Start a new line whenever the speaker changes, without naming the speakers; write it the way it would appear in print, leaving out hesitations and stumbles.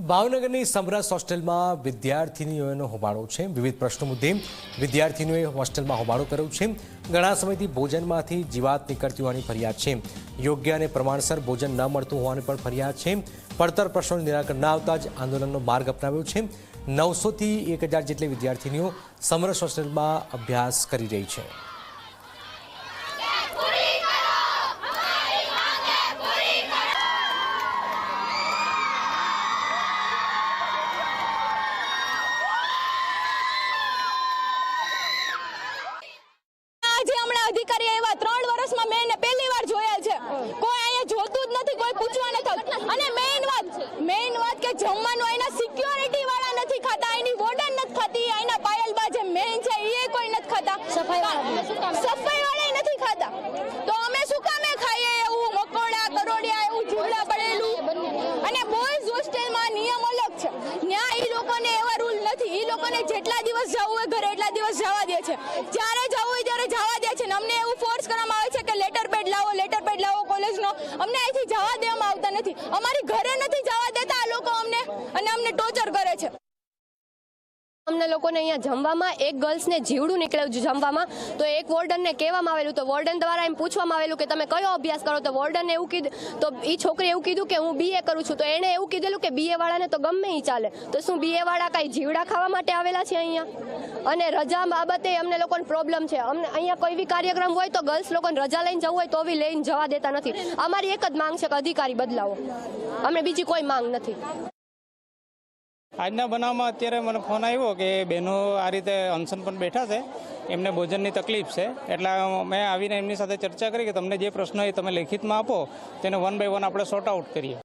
ભાવનગરની સમરસ હોસ્ટેલમાં વિદ્યાર્થીનીઓનો હોબાળો છે। વિવિધ પ્રશ્નો મુદ્દે વિદ્યાર્થીનીઓએ હોસ્ટેલમાં હોબાળો કર્યો છે। ઘણા સમયથી ભોજનમાંથી જીવાત નીકળતી હોવાની ફરિયાદ છે। યોગ્ય અને પ્રમાણસર ભોજન ન મળતું હોવાની પણ ફરિયાદ છે। પડતર પ્રશ્નોનું નિરાકરણ ન આવતા જ આંદોલનનો માર્ગ અપનાવ્યો છે। 900 થી 1000 જેટલી વિદ્યાર્થીનીઓ સમરસ હોસ્ટેલમાં અભ્યાસ કરી રહી છે।
अधिकारी एवा 3 વર્ષમાં મેં પહેલી વાર જોયા છે। કોઈ અહીંયા જોતું જ નથી, કોઈ પૂછવા નથી। અને મેઇન વાત કે જમવાનું અહીંના સિક્યોરિટી વાળા નથી ખાતા, અહીંની વોર્ડન નથી ખાતી, અહીંના પાયલબા જે મેઇન છે એ કોઈ નથી ખાતા, સફાઈ વાળા નથી ખાતા। તો અમે શું કામે ખાઈએ એવું મકોડા કરોડિયા એવું જીવડા પડેલું। અને બોયઝ હોસ્ટેલમાં નિયમ અલગ છે, ત્યાં એ લોકોને એવા રૂલ નથી। એ લોકોને જેટલા દિવસ જવું હોય ઘરે એટલા દિવસ જવા દે છે, જ્યારે જવું હોય ત્યારે જવા દે છે। અમને એવું ફોર્સ કરવામાં આવે છે કે લેટર પેડ લાવો કોલેજનો। અમને અહીંથી જવા દેવામાં આવતા નથી, અમારી ઘરે નથી જવા દેતા આ લોકો અમને, અને અમને ટોર્ચર કરે છે।
અમને લોકોને અહીંયા જમવામાં એક ગર્લ્સને જીવડું નીકળ્યું જમવામાં, તો એક વોર્ડનને કહેવામાં આવેલું, તો વોર્ડન દ્વારા એમ પૂછવામાં આવેલું કે તમે કયો અભ્યાસ કરો, તો વોર્ડનને એવું કીધું, તો એ છોકરી એવું કીધું કે હું બીએ કરું છું। તો એણે એવું કીધેલું કે બીએ વાળાને તો ગમે એ ચાલે, તો શું બીએ વાળા કાંઈ જીવડા ખાવા માટે આવેલા છે અહીંયા? અને રજા બાબતે અમને લોકોને પ્રોબ્લેમ છે। અમને અહીંયા કોઈ બી કાર્યક્રમ હોય તો ગર્લ્સ લોકોને રજા લઈને જવું હોય તો બી લઈને જવા દેતા નથી। અમારી એક જ માંગ છે કે અધિકારી બદલાવો, અમને બીજી કોઈ માંગ નથી।
આજના બનાવમાં અત્યારે મને ફોન આવ્યો કે બહેનો આ રીતે અનશન પર બેઠા છે, એમને ભોજનની તકલીફ છે, એટલે મેં આવીને એમની સાથે ચર્ચા કરી કે તમને જે પ્રશ્ન હોય તમે લેખિતમાં આપો, તેને 1 by 1 આપણે સોર્ટ આઉટ કરીએ।